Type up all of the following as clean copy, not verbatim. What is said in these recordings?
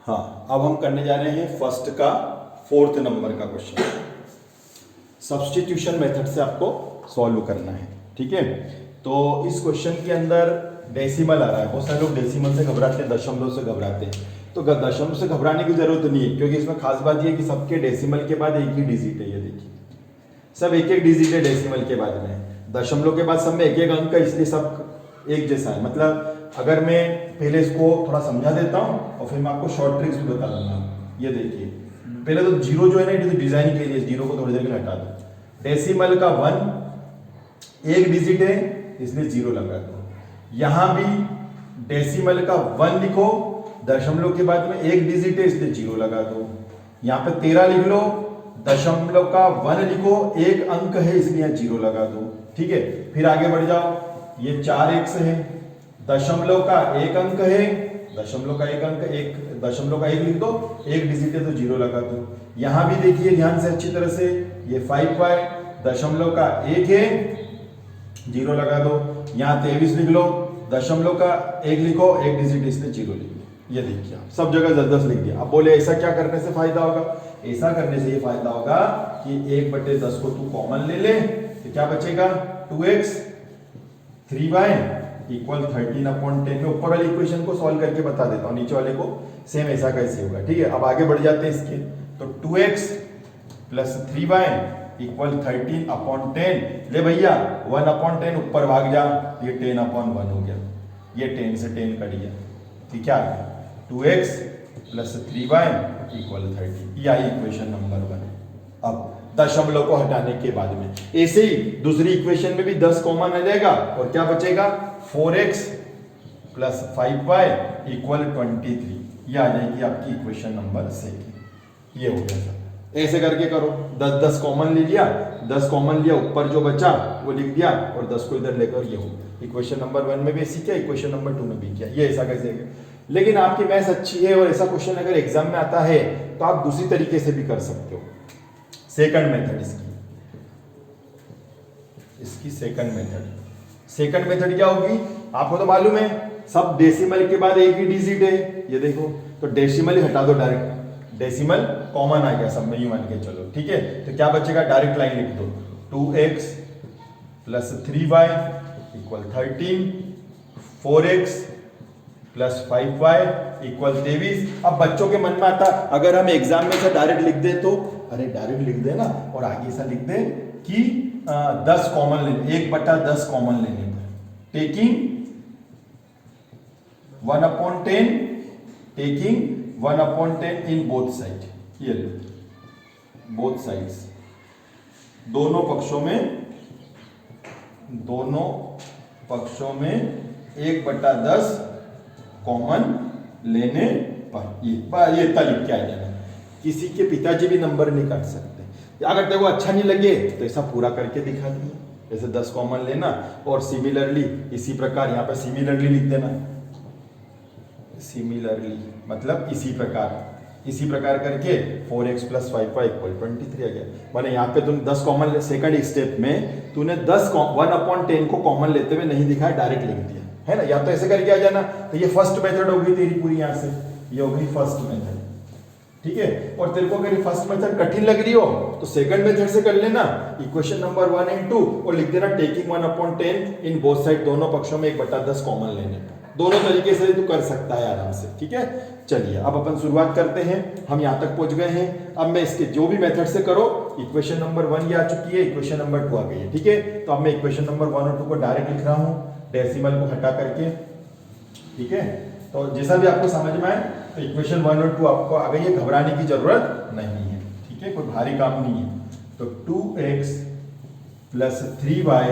हाँ, अब हम करने जा रहे हैं फर्स्ट का 4th नंबर का क्वेश्चन। सब्स्टिट्यूशन मेथड से आपको सॉल्व करना है, ठीक है। तो इस क्वेश्चन के अंदर डेसिमल आ रहा है। बहुत सारे लोग डेसिमल से घबराते हैं, दशमलव से घबराते हैं। तो दशमलव से घबराने की जरूरत नहीं है, क्योंकि इसमें खास बात यह है कि सबके डेसिमल के बाद एक ही डिजिट है। ये देखिए, सब एक एक डिजिट है डेसिमल के बाद में। दशमलव के बाद सब में एक एक अंक है, इसलिए सब एक जैसा है। मतलब अगर मैं पहले इसको थोड़ा समझा देता हूँ और फिर मैं आपको शॉर्ट ट्रिक्स भी बता दूंगा। ये देखिए, पहले तो जीरो जो है ना, ये तो डिजाइन के लिए, जीरो को थोड़ी देर के लिए हटा दो। डेसिमल का 1 एक डिजिट है, इसलिए जीरो लगा दो। यहां भी डेसिमल का 1 लिखो, दशमलव के बाद में एक डिजिट है, इसलिए जीरो लगा दो। यहां पे 13 लिख लो, दशमलव का 1 लिखो, एक अंक है, इसलिए यहां जीरो लगा दो। ठीक है, फिर आगे बढ़ जाओ। ये 4x है, दशमलव का एक अंक है, दशमलव का एक अंक, एक दशमलव का एक लिख दो, एक डिजिट है तो जीरो लगा दो। यहां भी देखिए ध्यान से अच्छी तरह से, ये 5y, दशमलव का एक है, जीरो लगा दो। यहां 23 लिख लो, दशमलव का एक लिखो, एक डिजिट इसलिए जीरो लिख लो। ये देखिए आप सब जगह 10-10 लिख दिया। अब बोले ऐसा क्या करने से फायदा होगा? ऐसा करने से ये फायदा होगा कि 1/10 को तू कॉमन ले ले, तो क्या बचेगा? 2x 3y इक्वल 13/10 में ऊपर वाली इक्वेशन को सॉल्व करके बता देता हूं, नीचे वाले को सेम ऐसा कैसे होगा। ठीक है, अब आगे बढ़ जाते हैं इसके। तो 2x प्लस 3y इक्वल 13/10। ले भैया 1/10 ऊपर भाग जा, ये 10/1 हो गया। ये 10 से 10 कट गया, ठीक है। 2x प्लस 3y इक्वल 30, ये आई इक्वेशन नंबर 1। अब दशमलव को हटाने के बाद में ऐसे ही दूसरी इक्वेशन में भी 10 कॉमन आ जाएगा और क्या बचेगा? 4x प्लस 5y इक्वल 23, ये आ जाएगी आपकी इक्वेशन नंबर 2। ये हो गया सर। ऐसे करके करो, 10 कॉमन ले लिया, 10 कॉमन लिया, ऊपर जो बचा वो लिख दिया और 10 को इधर लेकर ये हो। इक्वेशन नंबर 1 में भी ऐसी किया, इक्वेशन नंबर 2 में भी किया। ये ऐसा कैसे है? लेकिन आपकी मैथ्स अच्छी है और ऐसा क्वेश्चन अगर एग्जाम में आता है तो आप दूसरी तरीके से भी कर सकते हो। सेकंड मेथड इसकी सेकंड मेथड क्या होगी? आपको तो मालूम है, सब डेसिमल के बाद एक ही डिजिट है। ये देखो, तो डेसिमल ही हटा दो डायरेक्ट, डेसिमल कॉमन आ गया सब में, यूं मान के चलो। ठीक है, तो क्या बचेगा? डायरेक्ट लाइन लिख दो, 2x plus 3y equal 13, 4x plus 5y equal 23। अब बच्चों के मन में आता, अगर हम एग्जाम में से डायरेक्ट लिख दे तो, अरे डायरेक्ट लिख दे ना, और आगे ऐसा लिख दे कि 10 कॉमन लेने, 1/10 कॉमन लेने पर, टेकिंग 1/10 इन बोथ साइड। ये लो, बोथ साइड्स, दोनों पक्षों में 1/10 कॉमन लेने पर। ये इतना लिख के आ जाना। किसी के पिताजी भी नंबर नहीं काट सकते। अगर तेरे को अच्छा नहीं लगे तो ऐसा पूरा करके दिखा दिया, जैसे 10 कॉमन लेना और सिमिलरली इसी प्रकार यहाँ पे सिमिलरली लिख देना। सिमिलरली मतलब इसी प्रकार करके 4x प्लस 5y इक्वल 23 आ गया। माने यहाँ पे तूने 10 कॉमन, सेकंड स्टेप में तूने 1/10 को कॉमन लेते हुए नहीं दिखाया, डायरेक्ट लिख दिया है ना। या तो ऐसे करके आ जाना। तो ये फर्स्ट मेथड होगी तेरी पूरी, यहाँ से ये होगी फर्स्ट मेथड। ठीक है, और तेरे को अगर ये फर्स्ट मेथड कठिन लग रही हो तो सेकंड मेथड से कर लेना, इक्वेशन नंबर 1 और 2, और लिख देना टेकिंग 1/10 इन बोथ साइड, दोनों पक्षों में 1/10 कॉमन लेने पर। दोनों तरीके से तू कर सकता है आराम से। ठीक है, चलिए अब अपन शुरुआत करते हैं। हम यहाँ तक पहुंच गए हैं। अब मैं इसके जो भी मेथड से करो, इक्वेशन नंबर 1 ये आ चुकी है, इक्वेशन नंबर 2 आ गई है। ठीक है, तो अब मैं इक्वेशन नंबर 1 और 2 को डायरेक्ट लिख रहा हूँ, डेसिमल को हटा करके। ठीक है, तो जैसा भी आपको समझ में आए, तो इक्वेशन 1 और 2 आपको आ गई है, घबराने की जरूरत नहीं है। ठीक है, कोई भारी काम नहीं है। तो 2x plus 3y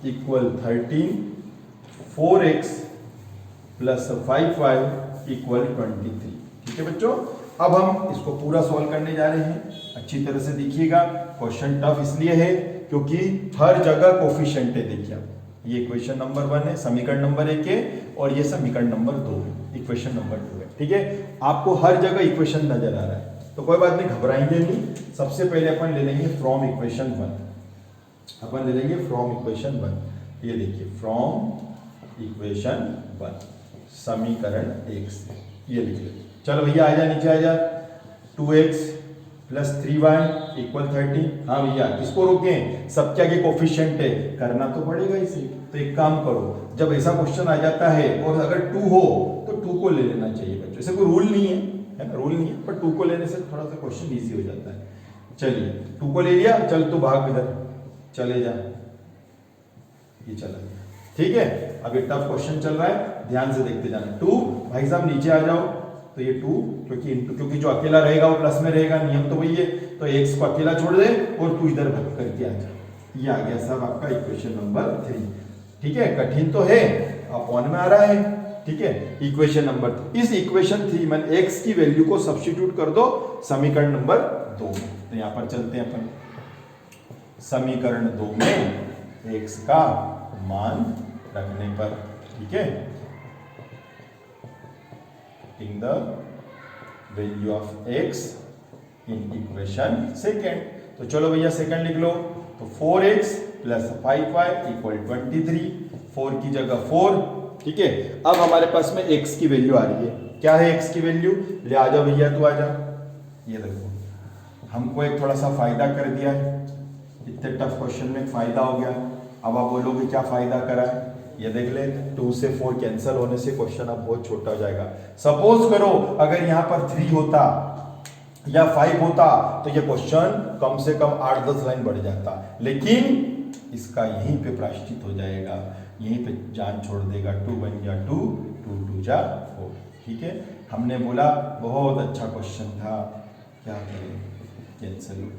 equal 13, 4x plus 5y equal 23। ठीक है बच्चों, अब हम इसको पूरा सॉल्व करने जा रहे हैं। अच्छी तरह से देखिएगा, क्वेश्चन टफ इसलिए है क्योंकि हर जगह कोफिशिएंट है। देखिए आप, ये इक्वेशन नंबर 1 है, समीकरण नंबर 1 है, और ये समीकरण नंबर 2 है, इक्वेशन नंबर 2 है। ठीक है, आपको हर जगह इक्वेशन नजर आ रहा है, तो कोई बात नहीं, घबराएंगे नहीं। सबसे पहले अपन ले लेंगे फ्रॉम इक्वेशन 1। अपन ले लेंगे फ्रॉम इक्वेशन 1। ये देखिए, फ्रॉम इक्वेशन 1 समीकरण 1 से, ये लिख लेते हैं। चलो भैया आ जा, नीचे आ जा। 2x plus 3y equal 30। हाँ भैया, किसको रोकें, सब क्या के कोफिशिएंट है, करना तो पड़ेगा इसे। तो एक काम करो, जब ऐसा क्वेश्चन आ जाता है और अगर 2 हो तो 2 को ले लेना चाहिए बच्चों। ऐसे कोई रूल नहीं है ना, रूल नहीं है, पर 2 को लेने से थोड़ा सा क्वेश्चन इजी हो जाता है। चलिए 2 को ले लिया, चल तू भाग इधर, चले जा, ये चला, ठीक है। अब ये टफ क्वेश्चन चल रहा है, ध्यान से देखते जाना। 2 भाई साहब नीचे आ जाओ, तो ये 2 क्योंकि जो अकेला रहेगा वो प्लस में रहेगा, नियम तो वही है। तो x को अकेला छोड़ दे और तू इधर भाग करके आ जा। ये आ गया सब आपका इक्वेशन नंबर 3, ठीक है। कठिन तो है, अपॉन में आ रहा है, ठीक है। इक्वेशन नंबर, इस इक्वेशन 3 में x की वैल्यू को सब्स्टिट्यूट कर दो समीकरण नंबर 2 में। तो यहां पर चलते हैं अपन, समीकरण 2 में x का मान रखने पर, ठीक है, in the value of x in equation second. तो चलो भैया सेकंड लिख लो, तो 4x प्लस 5y इक्वल 23, 4 की जगह 4, ठीक है। अब हमारे पास में x की वैल्यू आ रही है, क्या है x की वैल्यू, ले आ जा भैया, तू आ जा। ये देखो हमको एक थोड़ा सा फायदा कर दिया है, इतने टफ क्वेश्चन में फायदा हो गया। अब आप बोलोगे क्या फायदा करा है, ये देख ले, 2 से 4 कैंसिल होने से क्वेश्चन अब बहुत छोटा हो जाएगा। सपोज करो अगर यहां पर 3 होता या 5 होता तो ये क्वेश्चन कम से कम 8-10 लाइन बढ़ जाता, लेकिन इसका यहीं पे प्रायश्चित हो जाएगा, यहीं पे जान छोड़ देगा। 2 1 जा 2, 2 2 जा 4, ठीक है। हमने बोला बहुत अच्छा क्वेश्चन था, क्या करें, कैंसिल हो,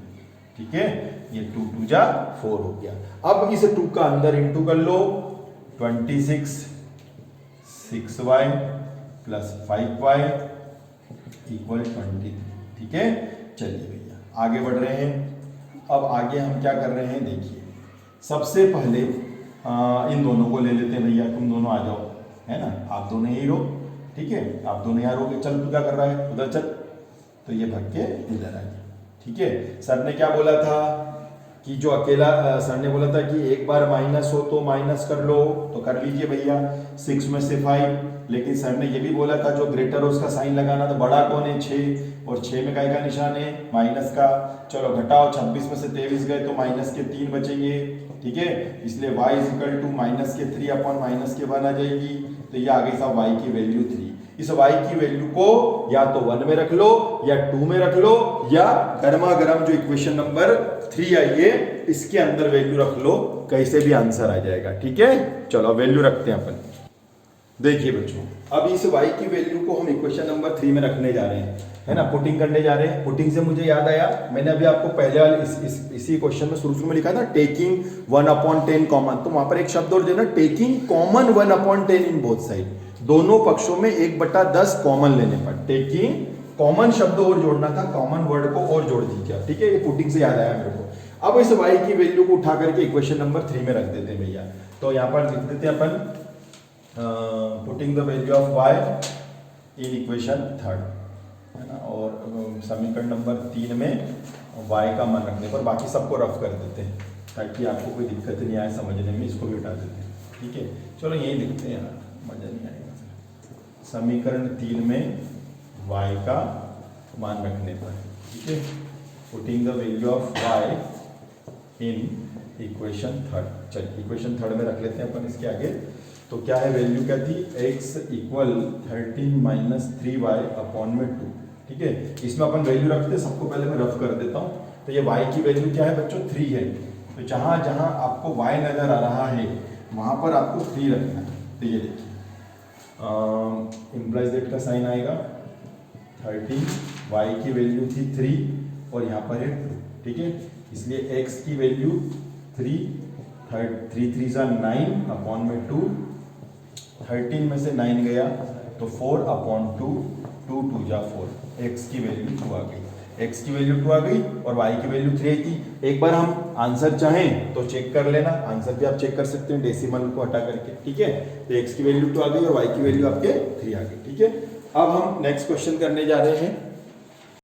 ठीक है। ये 2 2 जा 4 हो गया। अब इस 2 का अंदर इंटू कर लो, 26 6y प्लस 5y इक्वल 23, ठीक है। चलिए भैया आगे बढ़ रहे हैं। अब आगे हम क्या कर रहे हैं, देखिए सबसे पहले इन दोनों को ले लेते हैं भैया, तुम दोनों आ जाओ, है ना, आप दोनों यही रहो, ठीक है, आप दोनों यहाँ रहोगे। चल तू क्या कर रहा है, उधर चल, तो ये भाग के इधर आ गया, ठीक है। सर ने क्या बोला था कि जो अकेला, सर ने बोला था कि एक बार माइनस हो तो माइनस कर लो, तो कर लीजिए भैया, 6 में से 5। लेकिन सर ने ये भी बोला था जो ग्रेटर हो उसका साइन लगाना, तो बड़ा कौन है, 6, और 6 में काय का निशान है, माइनस का। चलो घटाओ, 26 में से 23 गए तो माइनस के 3 बचेंगे, ठीक है। इसलिए y इक्वल टू माइनस के 3 अपॉन माइनस के 1 आ जाएगी। तो ये आ गई साहब y की वैल्यू 3। इस y की वैल्यू को या तो 1 में रख लो या 2 में रख लो, या गर्मा गर्म जो इक्वेशन नंबर 3 आई है इसके अंदर वैल्यू रख लो, कैसे भी आंसर आ जाएगा, ठीक है। चलो वैल्यू रखते हैं अपन। देखिए बच्चों, अब इस y की वैल्यू को हम इक्वेशन नंबर 3 में रखने जा रहे हैं, है ना, पुटिंग करने जा रहे हैं। पुटिंग से मुझे याद आया, मैंने अभी आपको पहले वाले इसी क्वेश्चन में शुरू में लिखा था टेकिंग 1/10 कॉमन, तो वहां पर एक शब्द और देना, taking common 1/10 in both side, दोनों पक्षों में 1/10 कॉमन लेने पर। टेकिंग कॉमन शब्द और जोड़ना था, कॉमन वर्ड को और जोड़ दीजिए, ठीक है। ये पुटिंग से याद आया मेरे को। अब इस y की वैल्यू को उठा करके इक्वेशन नंबर 3 में रख देते हैं भैया। तो यहाँ पर लिख देते हैं अपन putting the value of y in equation 3, है ना, और समीकरण नंबर 3 में y का मान रखने पर बाकी सबको रफ कर देते हैं ताकि आपको कोई दिक्कत नहीं आए समझने में। इसको भी उठा देते हैं, ठीक है। चलो यही लिखते हैं यार, मजा नहीं आएगा। समीकरण 3 में y का मान रखने पर, ठीक है, putting the value of y in equation 3। चलिए इक्वेशन 3 में रख लेते हैं अपन इसके आगे। तो क्या है, वैल्यू क्या थी, x equal 13 minus 3y upon में 2, ठीक है। इसमें अपन वैल्यू रखते हैं, सबको पहले मैं रफ कर देता हूँ। तो ये y की वैल्यू क्या है बच्चों, 3 है। तो जहाँ जहाँ आपको y नजर आ रहा है वहाँ पर आपको 3 रखना है। तो ये देखिए इम्प्लाइज दैट का साइन आएगा, 13, y की वैल्यू थी 3 और यहाँ पर है 2, ठीक है। इसलिए x की वैल्यू 3, 3 3 जा 9 अपॉन में 2, 13 में से 9 गया तो 4 अपॉन 2, 2 2 जा 4, x की वैल्यू 2 आ गई, x की वैल्यू 2 आ गई और y की वैल्यू 3 आई थी। एक बार हम आंसर चाहें तो चेक कर लेना, आंसर भी आप चेक कर सकते हैं डेसिमल को हटा करके, ठीक है। तो x की वैल्यू 2 आ गई और y की वैल्यू आपके 3 आ गई, ठीक है। अब हम नेक्स्ट क्वेश्चन करने जा रहे हैं।